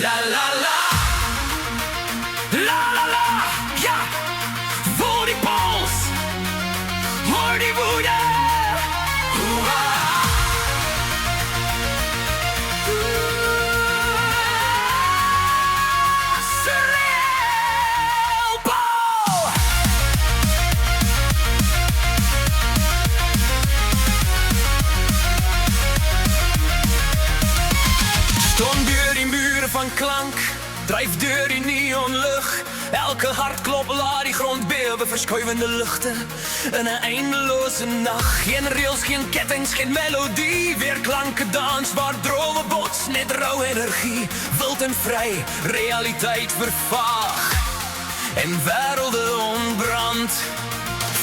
La la la, la la la, ja, voel die pols, hoor die woede. Hoera. Cyril Paul. Stom deur die mure van klank, dryf deur die neonlig. Elke hartklop laat die grond bewe, verskuivende ligte in 'n eindelose nag. Geen reels, geen kettings, geen melodie, weer klanke dans waar drome bots, net rou energie. Wild en vry, realiteit vervaag en wêrelde ontbrand.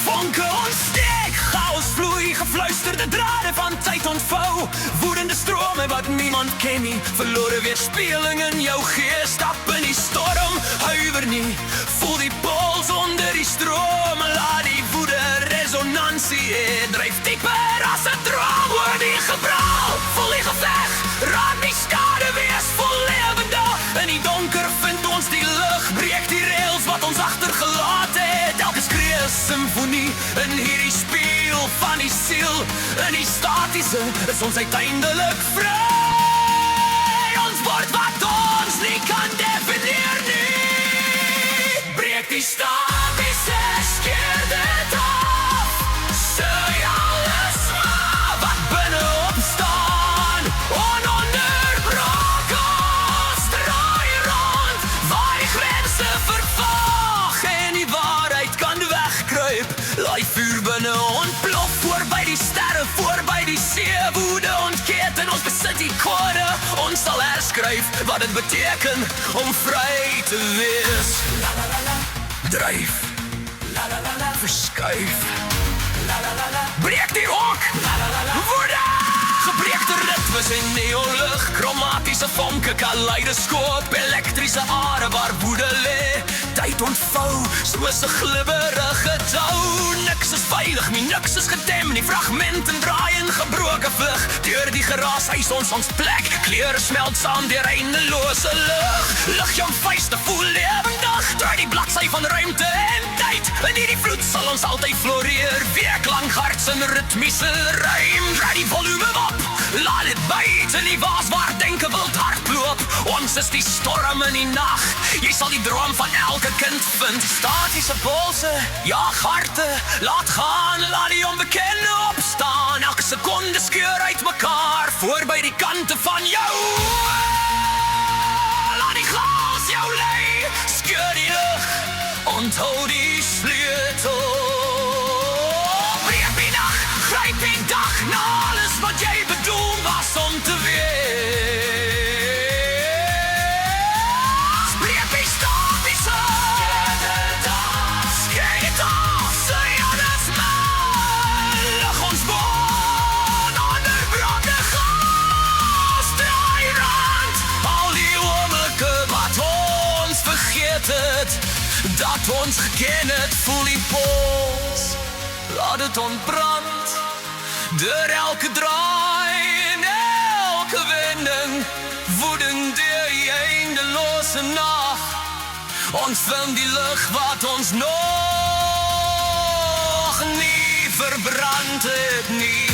Vonke ontsteek, chaos vloei, gefluisterde drade van tyd ontvou. Woedende strome wat niemand ken nie, verlore weerspeling in jou gees. Stap in die storm, huiwer nie, voel die pols onder die stroom. Laat die woede resonansie hê, dryf dieper as 'n droom. Hoor die gebraal, voel die geveg, raak die skade wees vol lewendig. In die donker vind ons die lig, breek die reëls wat ons agtergelaat het. Elke skree is simfonie in hierdie speel van die siel. In die statiese is ons uiteindelik vry. Ons word wat ons nie kan definieer nie. Breek die statiese, skeer dit af. Sê alles maar wat binne opstaan. Ononderbroke, draai rond, waar die grense vervaag en die waarheid kan wegkruip. Laai vuur binne ontplof, voorby die sterre, voorby die see. Woede ontketen, ons besit die kode. Ons sal herskryf wat dit beteken om vry te wees. La la la la, dryf. La la la la, verskuif. La la la la, breek die hok. La la la la, woede. Gebreekte ritmes en neonlig, chromatiese vonke, kaleidoskoop, elektrische are waar woede lê. Tyd ontvou, soos 'n glibberige tou. Niks is veilig nie, niks is gedem nie. Fragmenten draai in gebroke vlug. Deur die geraas huis ons plek. Kleure smelt saam deur eindelose lig. Lig jou vuiste, voel lewendig. Draai die bladsy van ruimte en tyd. In hierdie vloed sal ons altyd floreer. Weeklang harts in ritmiese rym. Draai die volume op, laat dit byt in die waas waar denke wild hardloop. Ons is die storm in die nag. Jy sal die droom van elke kind vind. Statiese polse, jaag harte, laat gaan, laat die onbekende opstaan. Elke sekonde skeur uit mekaar, voorby die kante van jou. Laat die glas jou lei, skeur die lug, onthou die sleutel. Breek die nag, gryp die dag, na alles wat jy bedoel was om te wees. Breek die statiese, skei dit af, sê alles maar. Lig ons boon, onderbrande gas, draai rand. Al die oomblikke wat ons vergeet het, dat ons geken het, voel die pols. Laat het ontbrand, deur elke draai en elke wending. Woedend deur die eindelose nag. Ons vind die lig wat ons nog nie verbrand het nie.